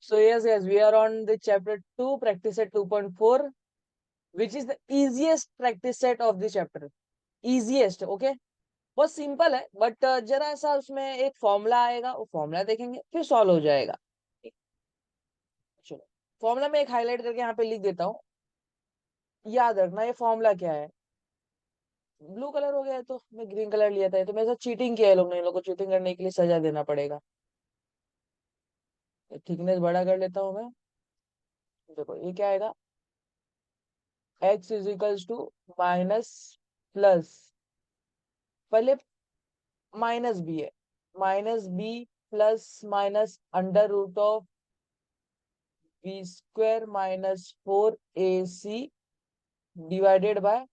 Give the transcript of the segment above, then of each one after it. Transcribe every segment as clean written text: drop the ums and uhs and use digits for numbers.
So yes, we are on the chapter 2, practice set 2.4, which is the easiest practice set of the chapter. Easiest, okay? बहुत simple है, but जरा सा उसमें एक formula आएगा, वो फॉर्मूला देखेंगे फिर सॉल्व हो जाएगा। चलो, फॉर्मूला में एक हाईलाइट करके यहाँ पे लिख देता हूँ। याद रखना ये फॉर्मूला क्या है। ब्लू कलर हो गया है तो मैं ग्रीन कलर लिया था, तो मेरे साथ चीटिंग किया है लोग ने, इन लोग को चीटिंग करने के लिए सजा देना पड़ेगा। थिकनेस बड़ा कर लेता हूँ मैं। देखो ये क्या आएगा, x is equals to minus plus, पहले माइनस बी है, minus b plus minus under root of b square minus 4ac divided by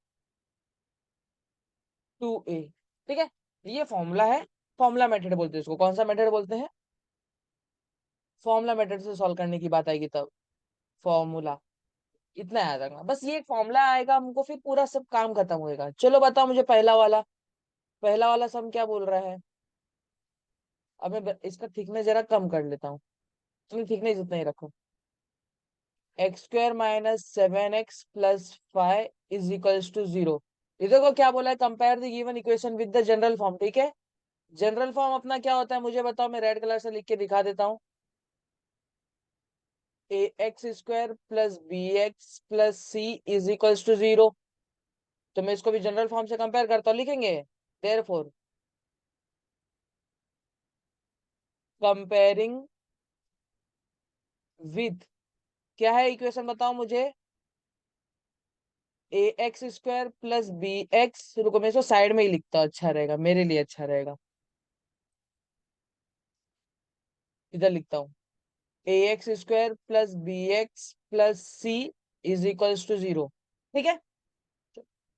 2a। ठीक है, ये फॉर्मूला है। फॉर्मूला मेथड बोलते हैं इसको। कौन सा मेथड बोलते हैं? फॉर्मूला मेथड से सॉल्व करने की बात आएगी तब फॉर्मूला। इतना याद रखना बस, ये एक फॉर्मूला आएगा हमको, फिर पूरा सब काम खत्म होएगा। चलो बताओ मुझे पहला वाला, पहला वाला सम क्या बोल रहा है। अब मैं इसका थिकनेस जरा कम कर लेता हूँ, तुम थिकनेस इतना ही रखो। X square minus 7x plus 5 is equals to 0। इधर को क्या बोला है, compare the given equation with the general form. ठीक है, जनरल फॉर्म अपना क्या होता है मुझे बताओ, मैं रेड कलर से लिख के दिखा देता हूँ। A x square plus b x plus c is equals to 0। तो मैं इसको भी जनरल फॉर्म से कंपेयर करता हूँ, लिखेंगे देयरफॉर कंपेयरिंग विथ, क्या है इक्वेशन बताओ मुझे, a x square plus b x. रुको मैं इसको साइड में ही लिखता हूँ, अच्छा रहेगा मेरे लिए, अच्छा रहेगा। इधर लिखता हूँ, a x square plus b x plus c is equals to 0। ठीक है,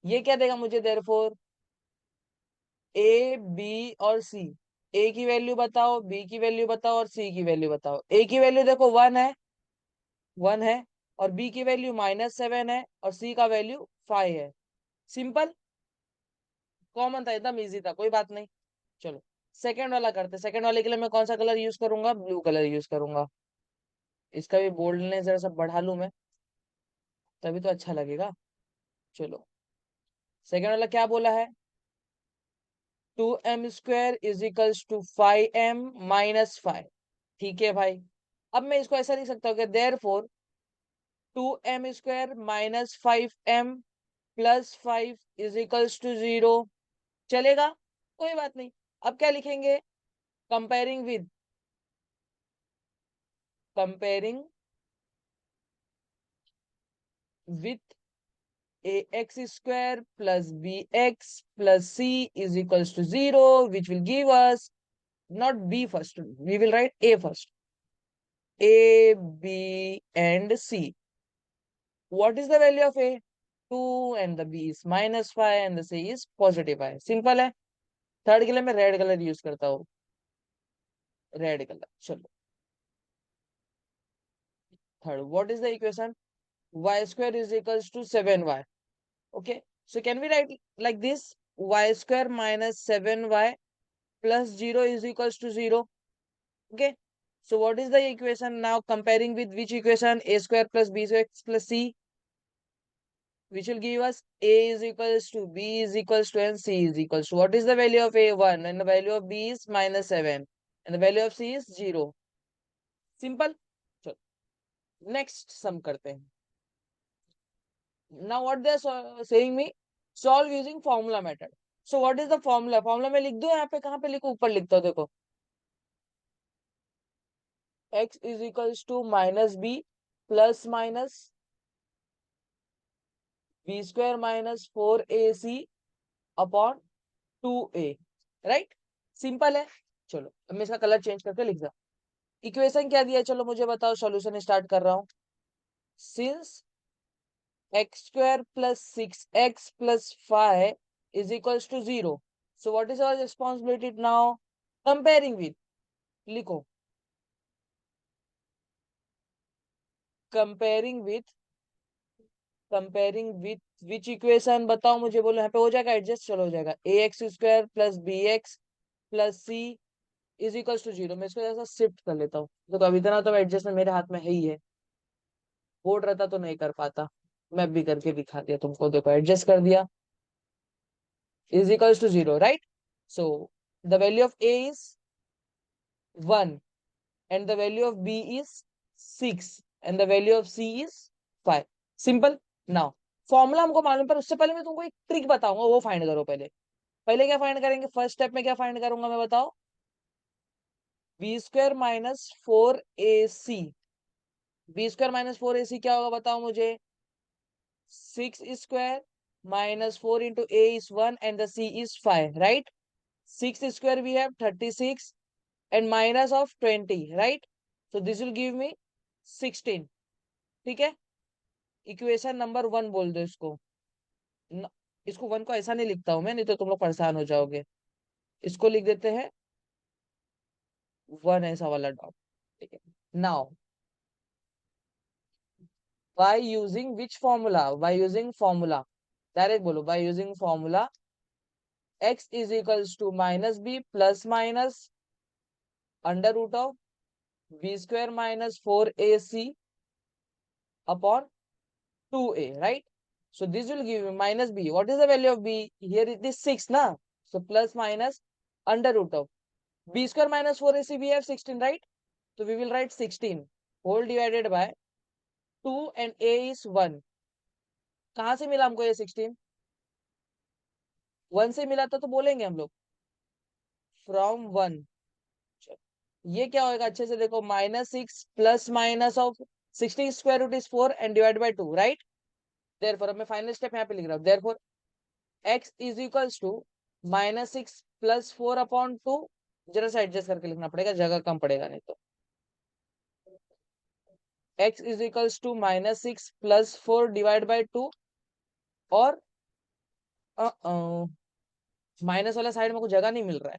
ये क्या देगा मुझे, देयरफॉर ए बी और सी, ए की वैल्यू बताओ, बी की वैल्यू बताओ और सी की वैल्यू बताओ। ए की वैल्यू देखो 1 है, 1 है, और बी की वैल्यू -7 है, और सी का वैल्यू 5 है। सिंपल, कॉमन था, एकदम इजी था, कोई बात नहीं। चलो सेकंड वाला करते। सेकंड वाले के लिए मैं कौन सा कलर यूज करूंगा, ब्लू कलर यूज करूंगा। इसका भी बोल्डनेस जरा सा बढ़ा लूं मैं, तभी तो अच्छा लगेगा। चलो सेकंड वाला क्या बोला है, 2m² is equals to 5m-5। ठीक है भाई, अब मैं इसको ऐसा लिख सकता हूँ कि therefore 2m² minus 5m plus 5 is equals to 0। चलेगा, कोई बात नहीं। अब क्या लिखेंगे, comparing with, comparing with ax² plus bx plus c is equals to 0, which will give us, not b first, we will write a first, a, b and c. What is the value of a? 2, and the b is -5 and the c is +5। Simple है। Third के लिए मैं red colour use करता हूँ, red colour. चलो third, what is the equation, y² is equals to 7y। okay, so can we write like this, y² minus 7y plus 0 is equals to 0। okay, so what is the equation now, comparing with which equation, a square plus b square plus c, which will give us a is equals to b is equals to and c is equals to, what is the value of a, 1, and the value of b is -7 and the value of c is 0। Simple. चलो next sum करते हैं। now what they are saying me, solve using formula method। so what is the formula, formula में लिख दो, यहाँ पे कहाँ पे लिखो, ऊपर लिखता हूँ देखो, x is equals to minus b plus minus b square minus 4ac upon 2a। Right, simple है। चलो अब मैं इसका कलर चेंज करके लिख दिया। इक्वेशन क्या दिया है, चलो मुझे बताओ, सॉल्यूशन स्टार्ट कर रहा हूँ। Since x² plus 6x plus 5 is equals to 0, so what is our responsibility now, comparing with, लिखो comparing with, comparing with which equation बताओ मुझे, बोलो यहाँ पे हो जाएगा एडजस्ट, चलो हो जाएगा, ax² plus bx plus c is equals to zero. मैं इसको ऐसा शिफ्ट कर लेता हूँ, तो अभी इतना तो एडजस्टमेंट मेरे हाथ में है ही है। बोर्ड रहता तो नहीं कर पाता, मैं भी करके दिखा दिया तुमको। देखो एडजस्ट कर दिया, is equals to zero, right? So the value of a is 1 and the value of b is 6 and the value of c is 5। Simple. Now formula हमको मालूम, पर उससे पहले मैं तुमको एक ट्रिक बताऊंगा, वो फाइंड करो पहले। पहले क्या फाइंड करेंगे, फर्स्ट स्टेप में क्या फाइंड करूंगा मैं, बताओ। B square minus 4ac। B square minus 4ac क्या होगा बताओ मुझे। 6 square minus 4 into a is 1 and the c is 5, right? 6 square we have 36 and minus of 20, right? So this will give me 16। ठीक है, equation number 1 बोल दो इसको। न, इसको 1 को ऐसा नहीं लिखता हूं मैं, नहीं तो तुम लोग परेशान हो जाओगे। इसको लिख देते हैं 1 ऐसा वाला डॉट। ठीक है, now by using which formula, by using formula, direct बोलो, by using formula x is equals to minus b plus minus under root of b square minus 4ac upon 2a, right? So this will give you minus b. What is the value of b? Here it is 6, na? So plus minus under root of b square minus 4ac, we have 16, right? So we will write 16 whole divided by 2 and a is 1। कहाँ से मिला हमको ये 16? 1 से मिला था तो बोलेंगे हम लोग फ्रॉम 1। ये क्या होगा अच्छे से देखो, -6 plus minus of 16 square root is 4 and divide by 2, right? Therefore अब मैं फाइनल स्टेप यहाँ पे लिख रहा हूँ, therefore x is equals to -6 plus 4 upon 2। जरा सा एडजस्ट करके लिखना पड़ेगा, जगह कम पड़ेगा नहीं तो। x is equals to -6 plus 4 divide by 2। और माइनस वाला साइड में कुछ जगह नहीं मिल रहा है,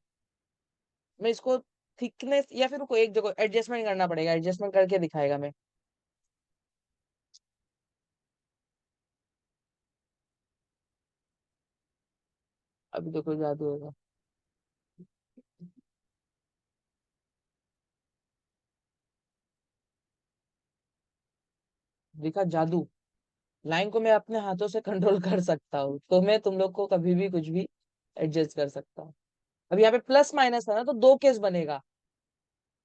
मैं इसको थिकनेस या फिर कोई एक जगह एडजस्टमेंट करना पड़ेगा, एडजस्टमेंट करके दिखाएगा मैं। अभी देखो जादू होगा, दिखा जादू। लाइन को मैं अपने हाथों से कंट्रोल कर सकता हूँ, तो मैं तुम लोग को कभी भी कुछ भी एडजस्ट कर सकता हूँ। अब यहाँ पे प्लस माइनस था ना, तो दो केस बनेगा।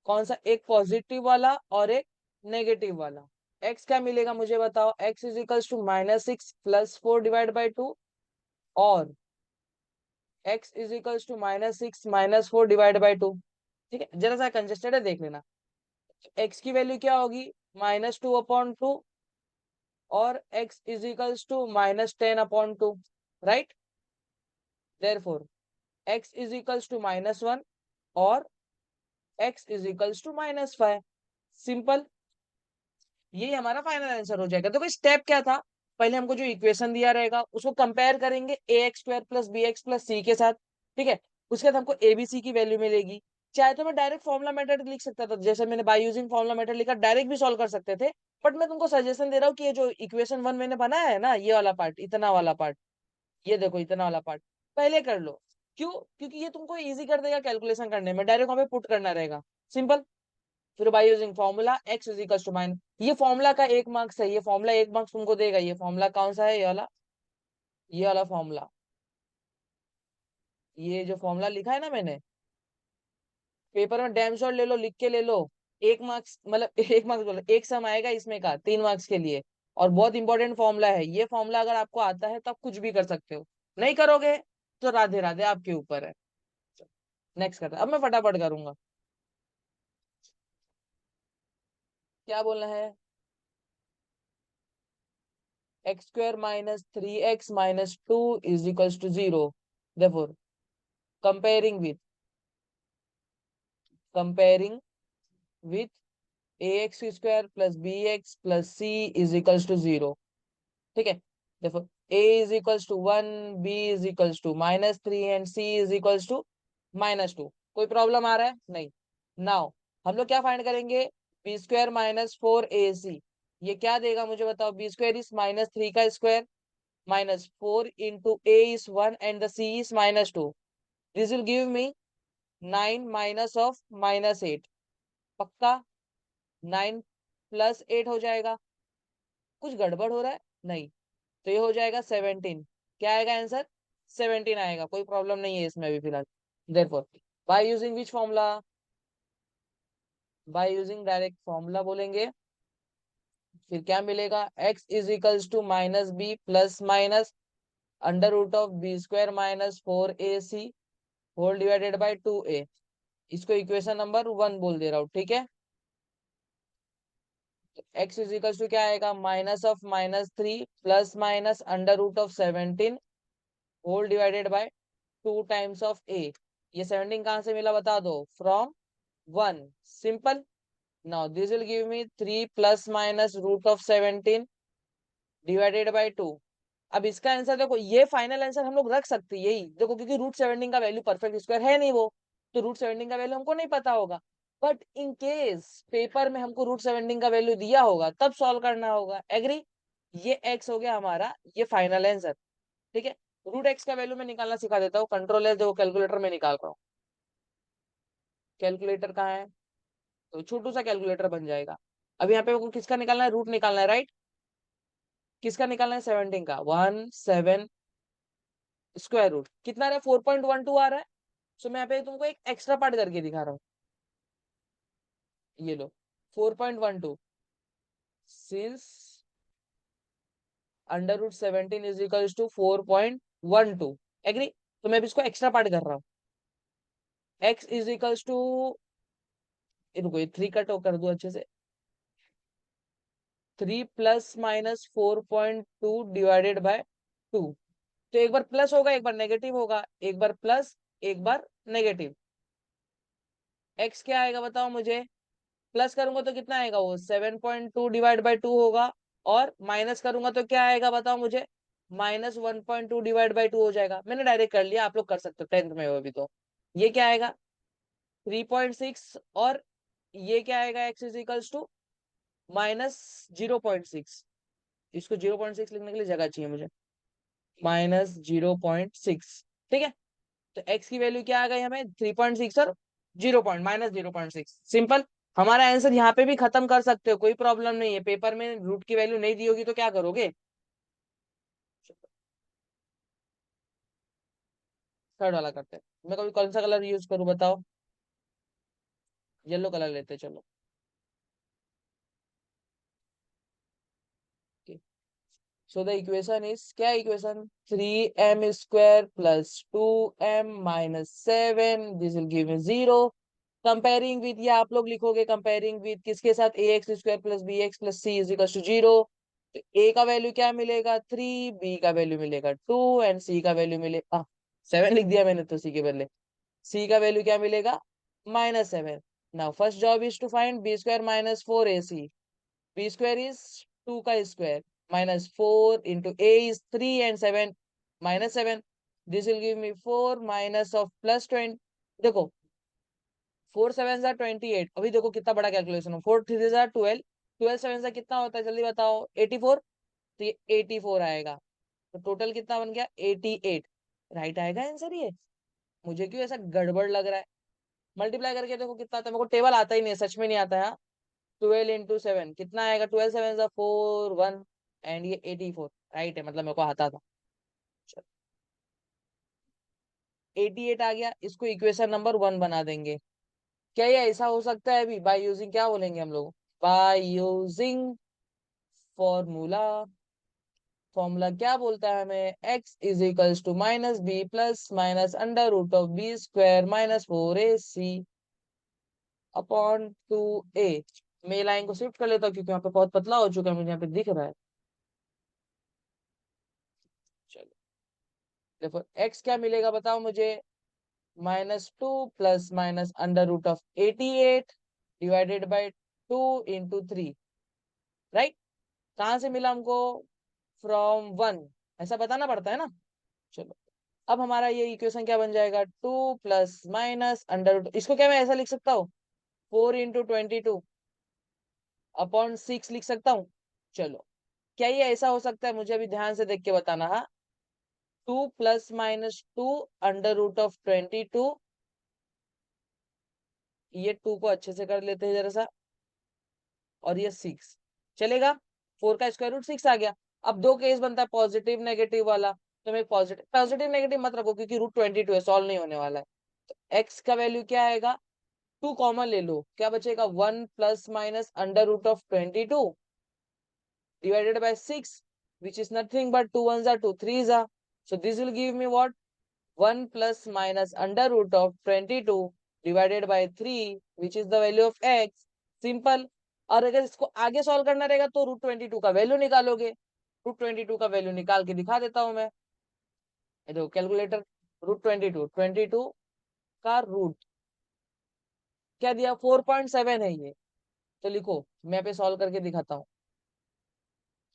कौन सा, एक पॉजिटिव वाला और एक नेगेटिव वाला। एक्स क्या मिलेगा मुझे बताओ, x is equals to -6 plus 4 divide by 2। और x is equals to -6 minus 4 divide by 2। ठीक है, जरा सा कंजेस्टेड है, देख लेना। एक्स की वैल्यू क्या होगी, -2 अपॉन 2। और x is equals to -10 upon 2, right? Therefore x is equals to -1 और x is equals to -5। Simple, यही हमारा फाइनल आंसर हो जाएगा। देखो स्टेप क्या था, पहले हमको जो इक्वेशन दिया रहेगा उसको कंपेयर करेंगे ax² plus bx plus c के साथ। ठीक है, उसके बाद हमको abc की वैल्यू मिलेगी। चाहे तो मैं डायरेक्ट फॉर्मुला मेथड लिख सकता था, जैसे मैंने बाय यूजिंग फॉर्मुला मेथड लिखा, डायरेक्ट भी सॉल्व कर सकते थे। बट मैं तुमको सजेशन दे रहा हूँ कि ये जो इक्वेशन 1 मैंने बनाया है ना, ये वाला पार्ट, इतना वाला पार्ट, ये देखो इतना वाला पार्ट पहले कर लो। क्यों? क्योंकि ये तुमको इजी कर देगा कैलकुलेशन करने में, डायरेक्ट वहां पे पुट करना रहेगा। सिंपल। फिर by using formula x is equal to mine, ये फॉर्मूला का 1 मार्क्स है, ये फॉर्मूला 1 मार्क्स तुमको देगा। ये फॉर्मूला कौन सा है, ये वाला, ये वाला फॉर्मूला। ये जो फॉर्मूला लिखा है ना मैंने, पेपर में डैम शॉट ले लो, लिख के ले लो। 1 मार्क्स मतलब 1 मार्क्स बोलो, एक सम आएगा इसमें का 3 मार्क्स के लिए। और बहुत इंपॉर्टेंट फॉर्मूला है ये फॉर्मूला, अगर आपको आता है तो आप कुछ भी कर सकते हो, नहीं करोगे तो राधे राधे आपके ऊपर है। नेक्स्ट करते हैं। अब मैं फटाफट करूंगा। क्या बोलना है, x² minus 3x minus 2 is equals to 0। therefore comparing with comparing with ax² plus bx plus c is equals to 0। ठीक है, देखो a is equals to 1, b is equals to -3 and c is equals to -2। कोई problem आ रहा है? नहीं। Now हम लोग क्या फाइंड करेंगे, b² माइनस 4ac। ये क्या देगा मुझे बताओ, b² इज -3 का square -4 into a is 1 and the c is -2। This will give me 9 minus of -8, पक्का 9 प्लस 8 हो जाएगा। कुछ गड़बड़ हो रहा है? नहीं। तो ये हो जाएगा 17। क्या आएगा आंसर? 17 आएगा, कोई प्रॉब्लम नहीं है इसमें अभी फिलहाल। Therefore by using which formula? By using direct formula बोलेंगे। फिर क्या मिलेगा? x is equals to minus b plus minus under root of b square minus 4ac whole divided by 2a। इसको इक्वेशन नंबर 1 बोल दे रहा हूँ, ठीक है। x इज इक्वल्स टू क्या आएगा? Minus of -3 plus minus under root of 17 whole divided by 2 times of a। ये 17 कहाँ से मिला बता दो? फ्रॉम 1। सिंपल। Now this will give me 3 plus minus root of 17 divided by 2। अब इसका आंसर देखो, ये फाइनल आंसर हम लोग रख सकते हैं यही देखो, क्योंकि रूट 17 का वैल्यू परफेक्ट स्क्वायर है नहीं वो, तो रूट 17 का वैल्यू हमको नहीं पता होगा। बट इन केस पेपर में हमको रूट 17 का वैल्यू दिया होगा तब सॉल्व करना होगा। एग्री? ये एक्स हो गया हमारा ये फाइनल आंसर, ठीक है। रूट एक्स का वैल्यू मैं निकालना सिखा देता हूँ। कंट्रोल है जो कैलकुलेटर में निकाल रहा हूँ। कैलकुलेटर कहाँ है? तो छोटू सा कैलकुलेटर बन जाएगा। अब यहाँ पे किसका निकालना है? रूट निकालना है, राइट। किसका निकालना है? 17 का। 17 स्क्वायर रूट कितना रहा है? 4.12 आ रहा है। सो मैं यहाँ पे तुमको एक एक्स्ट्रा पार्ट करके दिखा रहा हूँ। ये लो 4.12 since under root 17 is equal to 4.12। Agree? तो मैं भी इसको एक्स्ट्रा पार्ट कर रहा हूँ। x इज इक्वल टू, इनको ये 3 कट कर दो अच्छे से। 3 प्लस माइनस 4.2 डिवाइडेड बाय 2। तो एक बार प्लस होगा एक बार नेगेटिव होगा, एक बार प्लस एक बार नेगेटिव। x क्या आएगा बताओ मुझे? प्लस करूंगा तो कितना आएगा? वो 7.2 डिवाइड बाई 2 होगा। और माइनस करूंगा तो क्या आएगा बताओ मुझे? -1.2 डिवाइड बाई 2 हो जाएगा। मैंने डायरेक्ट कर लिया, आप लोग कर सकते हो, 10th में हो अभी तो। ये क्या आएगा? 3.6। और ये क्या आएगा? X is equals to -0.6। इसको 0.6 लिखने के लिए जगह चाहिए मुझे। -0.6, ठीक है। तो x की वैल्यू क्या आ गई हमें? 3.6 और 0.-0.6। सिंपल। हमारा आंसर यहाँ पे भी खत्म कर सकते हो, कोई प्रॉब्लम नहीं है। पेपर में रूट की वैल्यू नहीं दी होगी तो क्या करोगे? थर्ड वाला करते हैं। मैं कभी कौन सा कलर यूज करूं बताओ? येलो कलर लेते हैं, चलो। सो द इक्वेशन इज क्या? Equation 3m² plus 2m minus 7 this will give me 0। Comparing with, ये आप लोग लिखोगे कंपेयरिंग विद किसके साथ? ax² plus bx plus c is equal to 0। तो a का वैल्यू क्या मिलेगा? 3, b का वैल्यू मिलेगा 2 एंड c का वैल्यू मिलेगा 7 लिख दिया मैंने तो c के बदले। c का वैल्यू क्या मिलेगा? -7। Now first job is to find b² minus 4ac। b square is 2 का square minus 4 into a is 3 and 7 -7। This will give me 4 minus of plus 20। देखो 4 7 जा 28। अभी देखो कितना बड़ा कैलकुलेशन हो। 4 3 जा 12, 12 7 से कितना होता है जल्दी बताओ? 84। तो ये 84 आएगा। तो टोटल कितना बन गया? 88। राइट आएगा आंसर ये। मुझे क्यों ऐसा गड़बड़ लग रहा है? मल्टीप्लाई करके देखो कितना आता है। मेरे को टेबल आता ही नहीं है, सच में नहीं आता है। 12 इंटू 7 कितना आएगा? 12 7 जा 4 1 एंड ये 84। राइट है, मतलब मेरे को आता था। 88 आ गया, इसको इक्वेशन नंबर 1 बना देंगे। क्या ये ऐसा हो सकता है? अभी बाय यूजिंग क्या बोलेंगे हम लोग? Bye using formula. फॉर्मूला क्या बोलता है हमें? x is equals to minus b plus minus under root of b square minus 4ac upon 2a। मैं लाइन को शिफ्ट कर लेता हूँ क्योंकि यहाँ पे बहुत पतला हो चुका है, मुझे यहाँ पे दिख रहा है। चलो देखो x क्या मिलेगा बताओ मुझे? -2 plus minus under root of 88 divided by 2 into 3। Right? कहाँ से मिला हमको? फ्रॉम 1। ऐसा बताना पड़ता है ना। चलो अब हमारा ये इक्वेशन क्या बन जाएगा? 2 प्लस माइनस अंडर रूट, इसको क्या मैं ऐसा लिख सकता हूँ? 4 इंटू 22 अपॉन 6 लिख सकता हूँ। चलो क्या ये ऐसा हो सकता है? मुझे अभी ध्यान से देख के बताना। हाँ, 2 plus minus 2 under root of 22 ये 2 को अच्छे से कर लेते हैं जरा सा, और ये 6 चलेगा। 4 का स्क्वायर रूट 6 आ गया। अब दो केस बनता है पॉजिटिव नेगेटिव वाला, तो मैं पॉजिटिव पॉजिटिव नेगेटिव मत रखो क्योंकि रूट 22 है, सॉल्व नहीं होने वाला है। तो एक्स का वैल्यू क्या आएगा, 2 कॉमन ले लो, क्या बचेगा, 1 plus minus under root of 22 divided by 6, which is nothing but 2 ones are 2 threes are. So this will give me what, 1 plus minus under root of 22 divided by 3, which is the value of x. Simple. और अगर इसको आगे solve करना रहेगा तो root 22 का value निकालोगे। Root 22 का वैल्यू निकाल के दिखा देता हूं मैं, ये देखो कैलकुलेटर। रूट 22 का रूट क्या दिया, 4.7 है ये। तो लिखो, मैं पे सॉल्व करके दिखाता हूँ।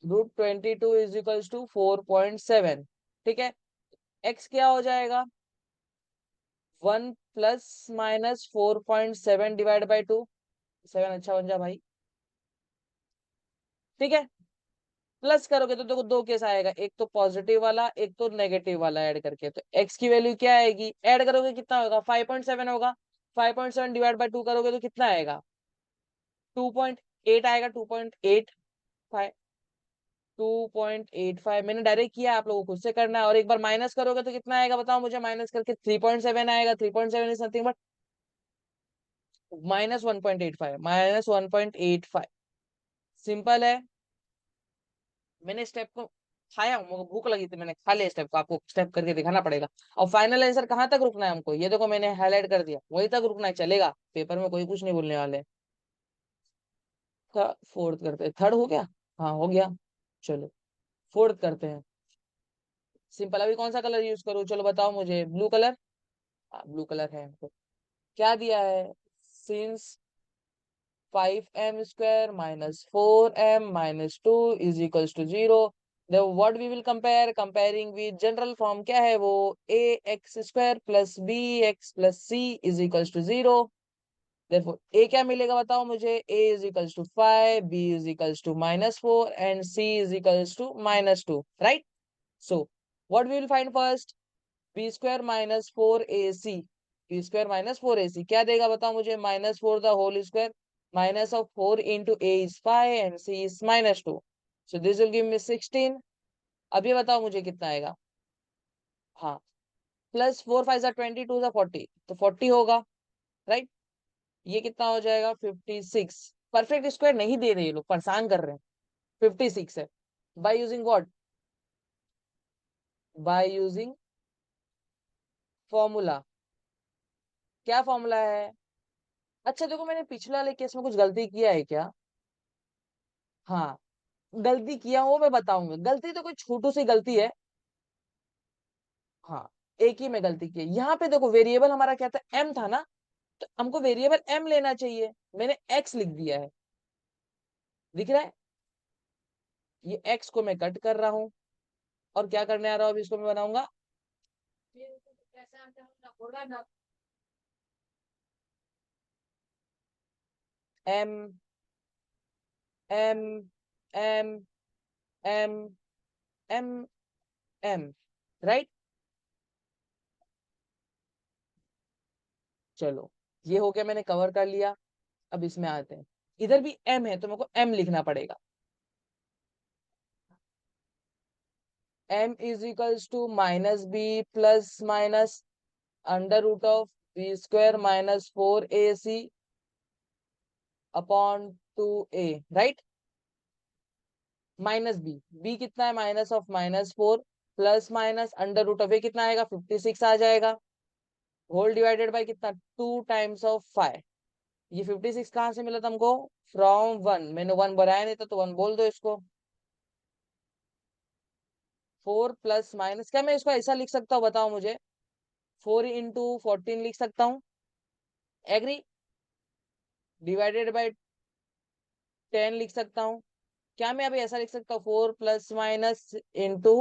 रूट 22 इज इक्वल्स टू 4.7, ठीक है। एक्स क्या हो जाएगा, 1 प्लस माइनस 4.7 डिवाइड बाई 2, 7 अच्छा बन जा भाई, ठीक है। प्लस करोगे तो देखो दो केस आएगा, एक तो पॉजिटिव वाला एक तो नेगेटिव वाला ऐड करके, तो एक्स की वैल्यू क्या आएगी, ऐड करोगे कितना होगा, 5.7 होगा। 5.7 डिवाइड बाई 2 करोगे तो कितना आएगा, 2.8 आएगा। 2.85 मैंने डायरेक्ट किया, आप लोगों को खुद से करना है। और एक बार माइनस करोगे तो कितना आएगा बताओ मुझे, माइनस करके 3.7 आएगा। 3.7 इज नथिंग बट -1.85, -1.85। सिंपल है। मैंने स्टेप को खाया हूँ, मुझे भूख लगी थी, मैंने खा लिया स्टेप को, आपको स्टेप करके दिखाना पड़ेगा। और फाइनल आंसर कहाँ तक रुकना है हमको, ये देखो मैंने हाईलाइट कर दिया, वहीं तक रुकना है, चलेगा, पेपर में कोई कुछ नहीं बोलने वाले। फोर्थ करते हैं, थर्ड हो गया, हाँ हो गया, चलो फोर्थ करते हैं। सिंपल, अभी कौन सा कलर यूज करूँ, चलो बताओ मुझे, ब्लू कलर। हाँ ब्लू कलर है हमको। क्या दिया है, since 5m² minus 4m minus 2 is equals to 0, then what we will compare, comparing with general form क्या है वो, ax² plus bx plus c is equals to 0। therefore a क्या मिलेगा बताओ मुझे, a is equals to 5, b is equals to -4 and c is equals to -2, right? So what we will find first, b² minus 4ac, b² minus 4ac क्या देगा बताओ मुझे, -4 the whole square, minus of 4 into a is 5 and c is -2, so this will give me 16। अब ये बताओ मुझे कितना आएगा, हाँ, प्लस 4 5 22 40, तो 40 होगा, राइट। ये कितना हो जाएगा, 56। परफेक्ट स्क्वायर नहीं दे रहे ये लोग, परेशान कर रहे हैं। 56 है, by using what, bye using formula. क्या फॉर्मूला है, अच्छा देखो मैंने पिछले वाले केस में कुछ गलती किया है क्या, हाँ गलती किया हो मैं बताऊंगा, गलती तो कोई छोटू सी गलती है, हाँ एक ही में गलती की है। यहाँ पे देखो वेरिएबल हमारा क्या था, एम था ना, तो हमको वेरिएबल एम लेना चाहिए, मैंने एक्स लिख दिया है, दिख रहा है। ये एक्स को मैं कट कर रहा हूँ, और क्या करने आ रहा हूँ, अभी इसको मैं बनाऊंगा m m m m m m, right. चलो ये हो गया, मैंने कवर कर लिया। अब इसमें आते हैं, इधर भी एम है तो मेरे को एम लिखना पड़ेगा। m is equals to minus b plus minus under root of b² minus 4ac upon 2a, right. Minus b कितना है, minus of -4 plus minus under root of a कितना आएगा, 56 आ जाएगा, होल डिवाइडेड बाय कितना, 2 times of 5। ये 56 कहाँ से मिला तुमको, फ्रॉम 1, मैंने 1 बनाया नहीं था तो 1 बोल दो इसको। 4 प्लस माइनस, क्या मैं इसको ऐसा लिख सकता हूँ बताओ मुझे, 4 इंटू 14 लिख सकता हूँ, एग्री, डिवाइडेड बाय 10 लिख सकता हूँ। क्या मैं अभी ऐसा लिख सकता हूँ, 4 प्लस माइनस इंटू,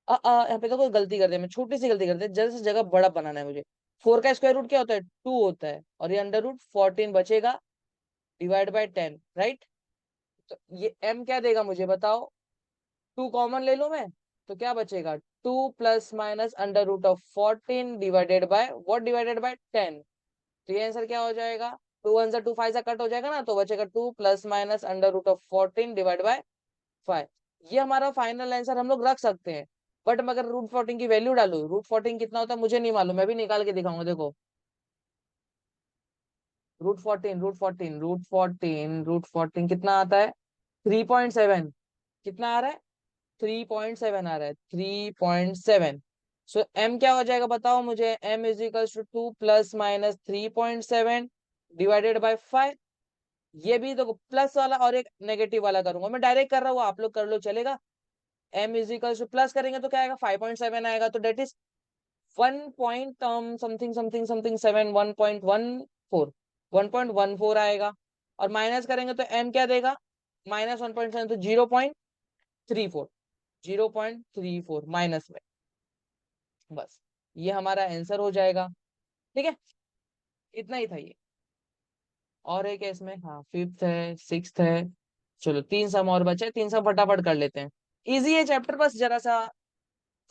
यहाँ पे तो कोई गलती कर दिया, मैं छोटी सी गलती कर दिया, जल्द से जगह बड़ा बनाना है मुझे। 4 का स्क्वायर रूट क्या होता है, 2 होता है, और ये अंडर रूट 14 बचेगा, डिवाइड बाय 10, राइट। तो ये m क्या देगा मुझे बताओ, 2 कॉमन ले लो मैं, तो क्या बचेगा, 2 plus minus under root of 14 divided by what, divided by 10। तो ये आंसर क्या हो जाएगा, 2 1 2 5 से कट हो जाएगा ना, तो बचेगा 2 plus minus under root of 14 divide by 5। ये हमारा फाइनल आंसर हम लोग रख सकते हैं। बट मैं अगर रूट 14 की वैल्यू डालू, रूट 14 कितना होता है मुझे नहीं मालूम, मैं भी निकाल के दिखाऊंगा। देखो रूट फोर्टीन कितना आता है, 3.7। कितना आ रहा है, 3.7 आ रहा है, 3.7। सो m क्या हो जाएगा बताओ मुझे, m is equals to 2 plus minus 3.7 divided by 5। ये भी देखो प्लस वाला और एक नेगेटिव वाला करूंगा, मैं डायरेक्ट कर रहा हूँ, आप लोग कर लो चलेगा। m is equals to plus करेंगे तो क्या आएगा, 5.7 आएगा, तो that is 1 something something something 7, 1.14 आएगा। और माइनस करेंगे तो m क्या देगा, -1.7, तो 0.34, 0.34 माइनस में। बस ये हमारा आंसर हो जाएगा। ठीक है, इतना ही था ये। और एक है इसमें, हाँ फिफ्थ है, सिक्स्थ है। चलो 3 सम और बचे, 3 सम फटाफट कर लेते हैं। इजी है चैप्टर, बस जरा सा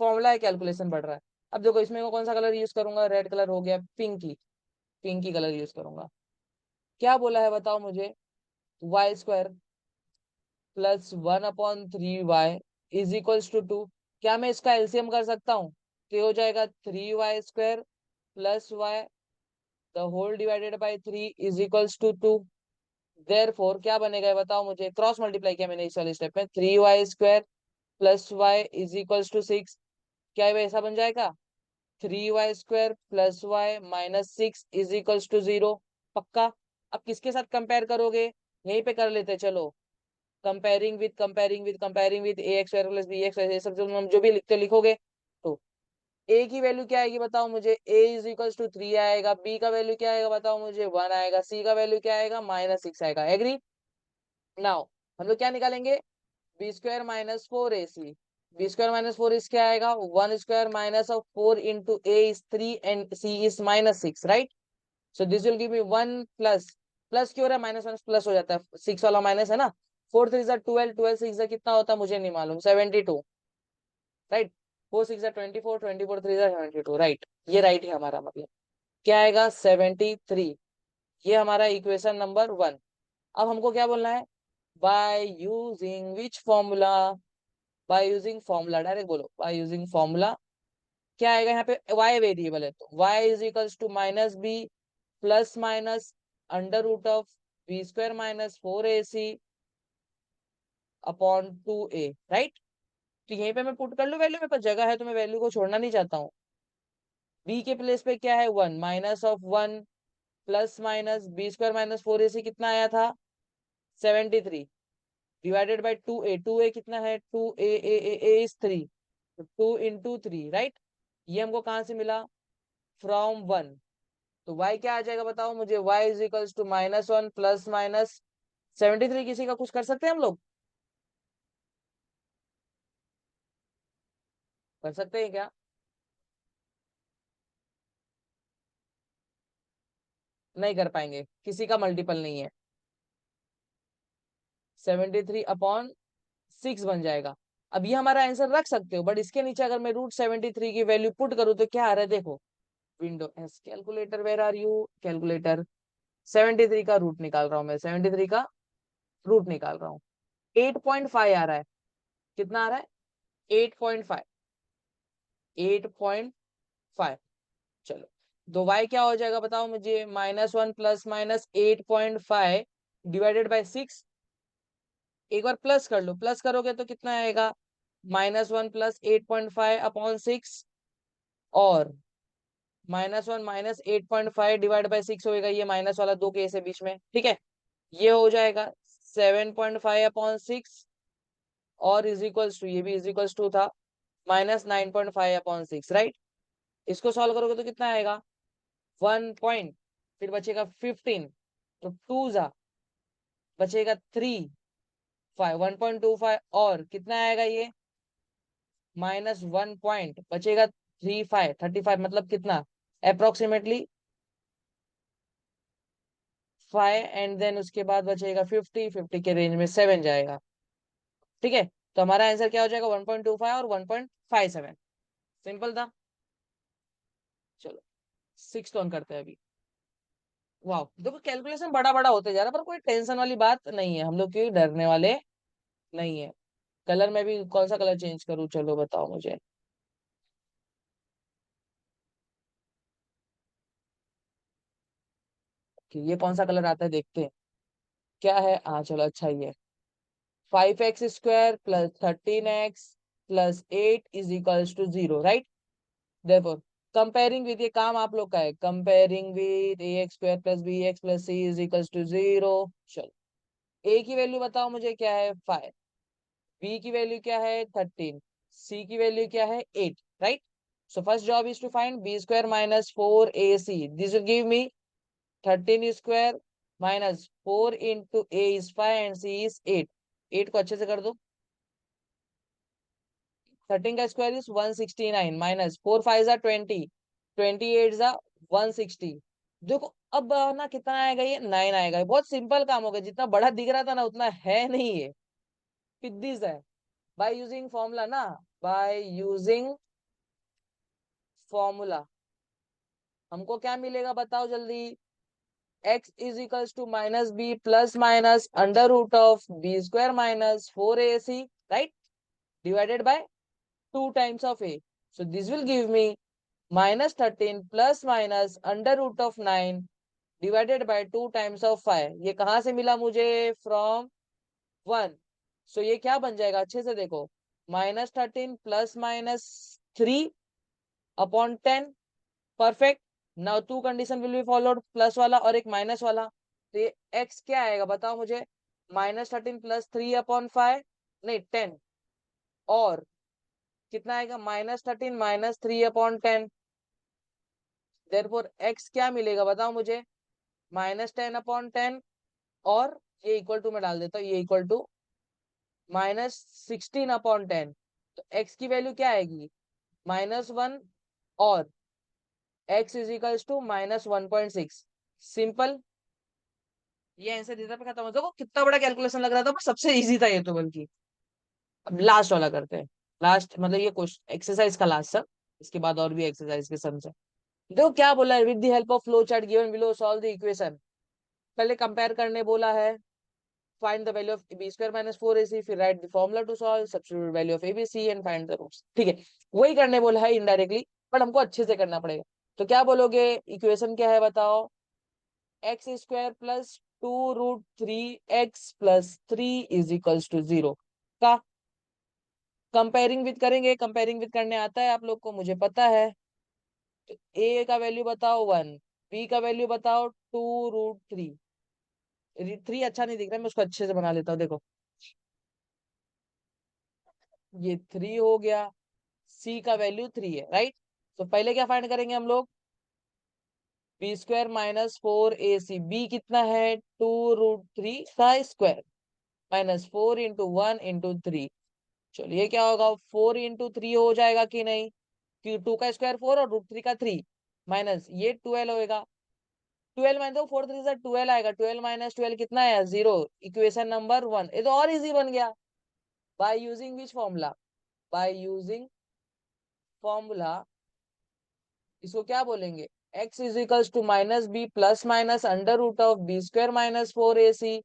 फॉर्मूला है, कैलकुलेशन बढ़ रहा है। अब देखो इसमें मैं कौन सा कलर यूज करूंगा, रेड कलर हो गया, पिंकी, पिंकी कलर यूज करूंगा। क्या बोला है बताओ मुझे, y² plus 1/3y is equals to 2। क्या मैं इसका एलसीएम कर सकता हूँ, तो हो जाएगा 3y² plus y the whole divided by 3 is equals to 2। Therefore क्या बनेगा ये बताओ मुझे, क्रॉस मल्टीप्लाई किया मैंने इस वाले स्टेप में, 3y² plus y is equals to 6। क्या ये ऐसा बन जाएगा, 3y² plus y minus 6 is equals to 0। पक्का। अब किसके साथ कंपेयर करोगे, यहीं पे कर लेते हैं, चलो। Comparing with ax² plus bx, ये सब जो हम जो भी लिखते लिखोगे। तो a की वैल्यू क्या आएगी बताओ मुझे, a इज इक्वल्स टू 3 आएगा, b का वैल्यू क्या आएगा बताओ मुझे, 1 आएगा, c का वैल्यू क्या आएगा, -6 आएगा। एग्री। नाउ हम लोग क्या निकालेंगे, b² minus 4ac। b² - 4 is क्या आएगा, 1² minus of 4 into a is 3 and c is -6, right. So this will give me 1 plus, plus क्यों हो रहा है, माइनस माइनस प्लस हो जाता है, 6 वाला माइनस है ना। 4 3 12, 12 6 कितना होता है मुझे नहीं मालूम, 72, राइट। 4 6 24, 24 3 72, राइट। ये राइट है हमारा, मतलब क्या आएगा, 73। ये हमारा इक्वेशन नंबर 1। अब हमको क्या बोलना है, by using which formula, by using formula, direct बोलो, बाय यूजिंग फॉर्मूला। क्या आएगा यहाँ पे, y वेरिएबल है, तो y is equals to minus b plus minus under root of b² minus 4ac upon 2a, right. तो यहीं पे मैं पुट कर लूं वैल्यू, मेरे पास जगह है तो मैं वैल्यू को छोड़ना नहीं चाहता हूँ। b के प्लेस पे क्या है, 1 minus of 1 plus minus b² minus 4ac कितना आया था, 73 डिवाइडेड बाई 2a कितना है, 2a इज 3, तो 2 into 3, राइट। ये हमको कहाँ से मिला, फ्रॉम 1। तो y क्या आ जाएगा बताओ मुझे, y is equals to -1 plus minus 73। किसी का कुछ कर सकते हैं हम लोग, कर सकते हैं क्या, नहीं कर पाएंगे, किसी का मल्टीपल नहीं है, 73/6 बन जाएगा। अब ये हमारा आंसर रख सकते हो, बट इसके नीचे अगर मैं √73 की वैल्यू पुट करूँ तो क्या आ रहा है, देखो, Windows calculator, where are you calculator. 73 का रूट निकाल रहा हूँ मैं, 73 का रूट निकाल रहा हूँ, 8.5 आ रहा है। कितना आ रहा है, 8.5, 8.5। चलो, तो y क्या हो जाएगा बताओ मुझे, -1 प्लस माइनस 8.5 डिवाइडेड बाई 6। एक बार प्लस कर लो, प्लस करोगे तो कितना आएगा, -1 प्लस 8.5 अपॉन 6, और -1 माइनस 8.5 डिवाइड बाई 6 होएगा, ये माइनस वाला दो केस है बीच में, ठीक है। ये हो जाएगा 7.5/6, और इज इक्वल्स टू, ये भी इज इक्वल्स टू था, -9.5/6, राइट। इसको सॉल्व करोगे तो कितना आएगा, 1 पॉइंट, फिर बचेगा 15, तो 2 जा बचेगा 3 5, 1.25, और कितना आएगा ये, -1 पॉइंट बचेगा 35, 35 मतलब कितना, अप्रोक्सीमेटली 5, एंड देन उसके बाद बचेगा 50, 50 के रेंज में 7 जाएगा, ठीक है। तो हमारा आंसर क्या हो जाएगा, 1.25 और 1.57। सिंपल था। चलो 6 ऑन करते हैं अभी। वाह, देखो कैलकुलेशन बड़ा बड़ा होते जा रहा है, पर कोई टेंशन वाली बात नहीं है, हम लोग क्यों डरने वाले नहीं है। कलर में भी कौन सा कलर चेंज करूँ, चलो बताओ मुझे। कि ये कौन सा कलर आता है देखते हैं। क्या है, हाँ चलो अच्छा ही है। 5x² plus 13x plus 8 is equals to 0, right. देखो, कंपेयरिंग विद, ये काम आप लोग का है, comparing with ax² plus bx plus c is equals to 0। चलो, a की वैल्यू बताओ मुझे क्या है, 5। b की वैल्यू क्या है, 13। c की वैल्यू क्या है, 8, right. So first job is to find b² minus 4ac, this will give me 13² minus 4 into a is 5 and c is 8। 8 को अच्छे से कर दो। 13 का स्क्वायर इज 169 माइनस 4 5 जा 20, 28 जा 160। देखो अब ना कितना आएगा, ये 9 आएगा। ये बहुत सिंपल काम होगा, जितना बड़ा दिख रहा था ना उतना है नहीं ये, पिद्दिस है। बाय यूजिंग फॉर्मूला ना, बाय यूजिंग फॉर्मूला हमको क्या मिलेगा बताओ जल्दी। x is equals to minus b plus minus under root of b² minus 4ac, right, divided by 2 times of a। so this will give me minus 13 plus minus under root of 9 divided by 2 times of 5। ये कहाँ से मिला मुझे, from 1। सो ये क्या बन जाएगा अच्छे से देखो, -13 plus minus 3 upon 10, perfect. Now two condition will be followed, plus वाला और एक माइनस वाला। तो ये x क्या आएगा बताओ मुझे, -13 प्लस 3 अपॉन 5, नहीं 10, और कितना आएगा, -13 माइनस 3 अपॉन 10। देयरफॉर x क्या मिलेगा बताओ मुझे, -10/10, और ये इक्वल टू में डाल देता हूँ, ये इक्वल टू -16/10। तो x की वैल्यू क्या आएगी, -1, और x is equals to -1.6। Simple, ये आंसर देता पे खत्म हो। देखो कितना बड़ा कैलकुलेशन लग रहा था, पर सबसे इजी था ये तो, बल्कि। अब लास्ट वाला करते हैं। लास्ट मतलब ये क्वेश्चन एक्सरसाइज का लास्ट सब, इसके बाद और भी एक्सरसाइज के सम है। देखो क्या बोला है, with the help of flow chart given below solve the equation. पहले कंपेयर करने बोला है, find the value of b² minus 4ac, फिर write the formula to solve, substitute value of abc and find the roots। ठीक है, वही करने बोला है इनडायरेक्टली, बट हमको अच्छे से करना पड़ेगा। तो क्या बोलोगे, इक्वेशन क्या है बताओ, x² plus 2√3x plus 3 is equals to 0 का कंपेयरिंग विद करेंगे। कंपेयरिंग विद करने आता है आप लोग को, मुझे पता है। तो a का वैल्यू बताओ 1, b का वैल्यू बताओ 2√3। 3 अच्छा नहीं दिख रहा है, मैं उसको अच्छे से बना लेता हूँ, देखो ये 3 हो गया, सी का वैल्यू 3 है, राइट। तो पहले क्या फाइंड करेंगे हम लोग, b² माइनस 4ac, b कितना है 2√3 का स्क्वायर माइनस 4 इंटू 1 इंटू 3। चलिए क्या होगा, 4 इंटू 3 हो जाएगा कि नहीं, कि 2 का स्क्वायर 4 और √3 का 3, माइनस ये 12 होएगा। 12 माइनस दो, 4 3 से 12 आएगा, 12 माइनस 12 कितना है 0। इक्वेशन नंबर 1, ये तो और इजी बन गया। By using which formula, by using formula, इसको क्या बोलेंगे, x is equals to minus b plus minus under root of b² minus 4ac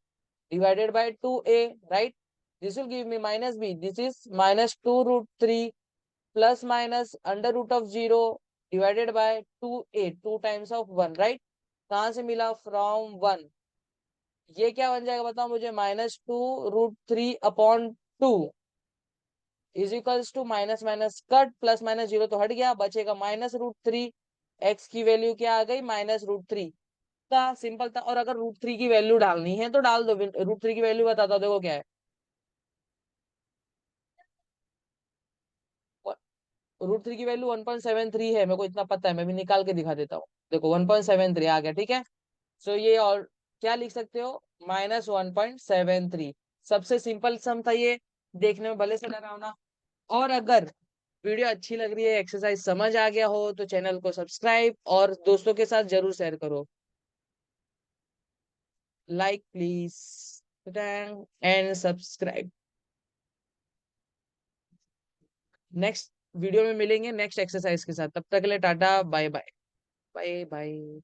divided by 2a, right. This will give me minus b, this is -2√3 plus minus under root of 0 divided by 2a, 2 times of 1, right. कहां से मिला, from 1। ये क्या बन जाएगा बताओ मुझे, -2√3/2 is equals to minus minus cut, plus minus 0 तो हट गया, बचेगा -√3। एक्स की वैल्यू क्या आ गई, -√3 का, सिंपल था। और अगर √3 की वैल्यू डालनी है तो डाल दो, √3 की वैल्यू बताता हूँ, देखो क्या है, √3 की वैल्यू 1.73 है, मेरे को इतना पता है, मैं भी निकाल के दिखा देता हूँ। देखो 1.73 आ गया, ठीक है। सो ये, और क्या लिख सकते हो, -1.73। सबसे सिंपल सम था ये, देखने में भले से डरावना। और अगर वीडियो अच्छी लग रही है, एक्सरसाइज समझ आ गया हो, तो चैनल को सब्सक्राइब और दोस्तों के साथ जरूर शेयर करो। Like please and subscribe. Next video में मिलेंगे नेक्स्ट एक्सरसाइज के साथ, तब तक के लिए tata bye bye. Bye bye.